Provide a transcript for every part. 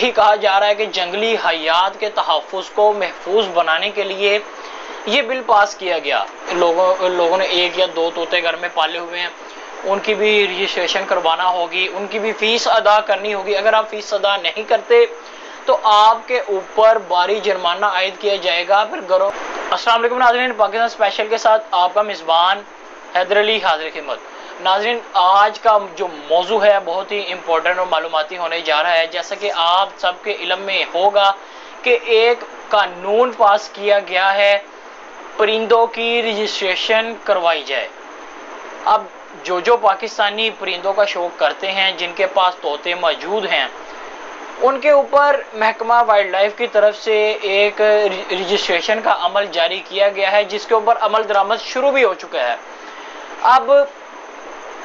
यही कहा जा रहा है कि जंगली हयात के तहफ़्फ़ुज़ को महफूज बनाने के लिए ये बिल पास किया गया। लोगों ने एक या दो तोते घर में पाले हुए हैं, उनकी भी रजिस्ट्रेशन करवाना होगी, उनकी भी फीस अदा करनी होगी। अगर आप फीस अदा नहीं करते तो आपके ऊपर भारी जुर्माना आयद किया जाएगा। फिर घरों अस्सलाम वालेकुम नाज़रीन, पाकिस्तान स्पेशल के साथ आपका मेज़बान हैदर अली हाज़िर खिदमत। नाज़रीन, आज का जो मौजू है बहुत ही इम्पोर्टेंट और मालूमाती होने जा रहा है। जैसा कि आप सबके इल्म में होगा कि एक कानून पास किया गया है, परिंदों की रजिस्ट्रेशन करवाई जाए। अब जो पाकिस्तानी परिंदों का शौक़ करते हैं, जिनके पास तोते मौजूद हैं, उनके ऊपर महकमा वाइल्ड लाइफ की तरफ से एक रजिस्ट्रेशन का अमल जारी किया गया है, जिसके ऊपर अमल दरामद शुरू भी हो चुका है। अब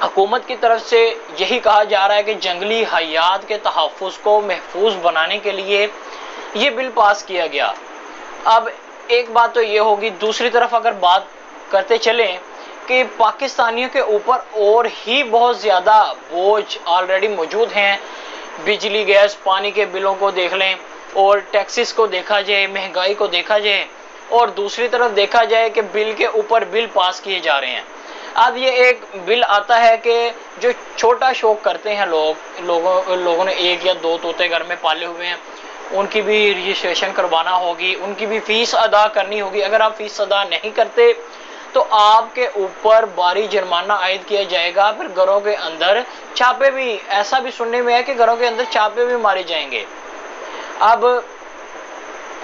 हुकूमत की तरफ से यही कहा जा रहा है कि जंगली हयात के तहफ़्फ़ुज़ को महफूज बनाने के लिए ये बिल पास किया गया। अब एक बात तो ये होगी, दूसरी तरफ अगर बात करते चलें कि पाकिस्तानियों के ऊपर और ही बहुत ज़्यादा बोझ ऑलरेडी मौजूद हैं। बिजली, गैस, पानी के बिलों को देख लें और टैक्सेस को देखा जाए, महंगाई को देखा जाए, और दूसरी तरफ देखा जाए कि बिल के ऊपर बिल पास किए जा रहे हैं। अब ये एक बिल आता है कि जो छोटा शौक़ करते हैं लोगों ने एक या दो तोते घर में पाले हुए हैं, उनकी भी रजिस्ट्रेशन करवाना होगी, उनकी भी फीस अदा करनी होगी। अगर आप फीस अदा नहीं करते तो आपके ऊपर भारी जुर्माना आयद किया जाएगा। फिर घरों के अंदर छापे भी, ऐसा भी सुनने में है कि घरों के अंदर छापे भी मारे जाएंगे। अब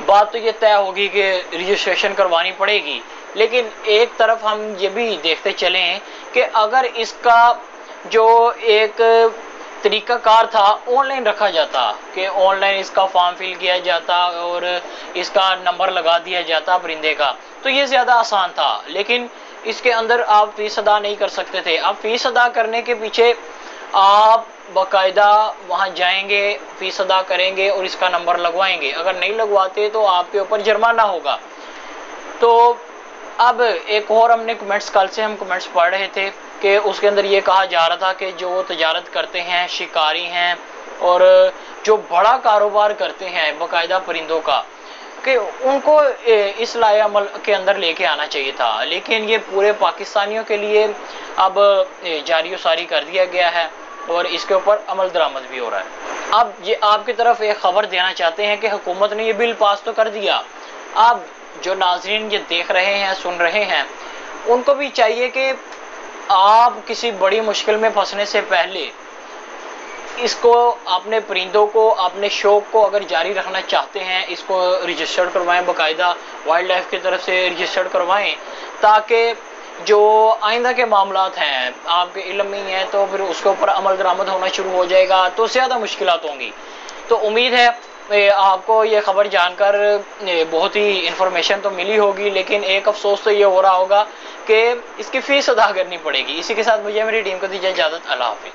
बात तो ये तय होगी कि रजिस्ट्रेशन करवानी पड़ेगी, लेकिन एक तरफ हम ये भी देखते चलें कि अगर इसका जो एक तरीकाकार था ऑनलाइन रखा जाता, कि ऑनलाइन इसका फॉर्म फिल किया जाता और इसका नंबर लगा दिया जाता परिंदे का, तो ये ज़्यादा आसान था। लेकिन इसके अंदर आप फीस अदा नहीं कर सकते थे। आप फीस अदा करने के पीछे आप बाकायदा वहाँ जाएंगे, फीस अदा करेंगे और इसका नंबर लगवाएंगे। अगर नहीं लगवाते तो आपके ऊपर जुर्माना होगा। तो अब एक और हमने कमेंट्स, कल से हम कमेंट्स पढ़ रहे थे कि उसके अंदर ये कहा जा रहा था कि जो तजारत करते हैं, शिकारी हैं और जो बड़ा कारोबार करते हैं बाकायदा परिंदों का, कि उनको इस लाए अमल के अंदर लेके आना चाहिए था। लेकिन ये पूरे पाकिस्तानियों के लिए अब जारी सारी कर दिया गया है और इसके ऊपर अमल दरामद भी हो रहा है। अब ये आपकी तरफ एक ख़बर देना चाहते हैं कि हुकूमत ने ये बिल पास तो कर दिया। अब जो नाज़रीन ये देख रहे हैं, सुन रहे हैं, उनको भी चाहिए कि आप किसी बड़ी मुश्किल में फंसने से पहले इसको, अपने परिंदों को, अपने शौक़ को अगर जारी रखना चाहते हैं, इसको रजिस्टर्ड करवाएं, बाकायदा वाइल्ड लाइफ की तरफ से रजिस्टर्ड करवाएं, ताकि जो आइंदा के मामलात हैं आपके इल्म में ही हैं, तो फिर उसके ऊपर अमल दरामद होना शुरू हो जाएगा तो ज़्यादा मुश्किलात होंगी। तो उम्मीद है आपको ये ख़बर जानकर बहुत ही इन्फॉर्मेशन तो मिली होगी, लेकिन एक अफसोस तो ये हो रहा होगा कि इसकी फ़ीस अदा करनी पड़ेगी। इसी के साथ मुझे मेरी टीम को दीजिए इजाज़त। अल्लाह हाफ़िज़।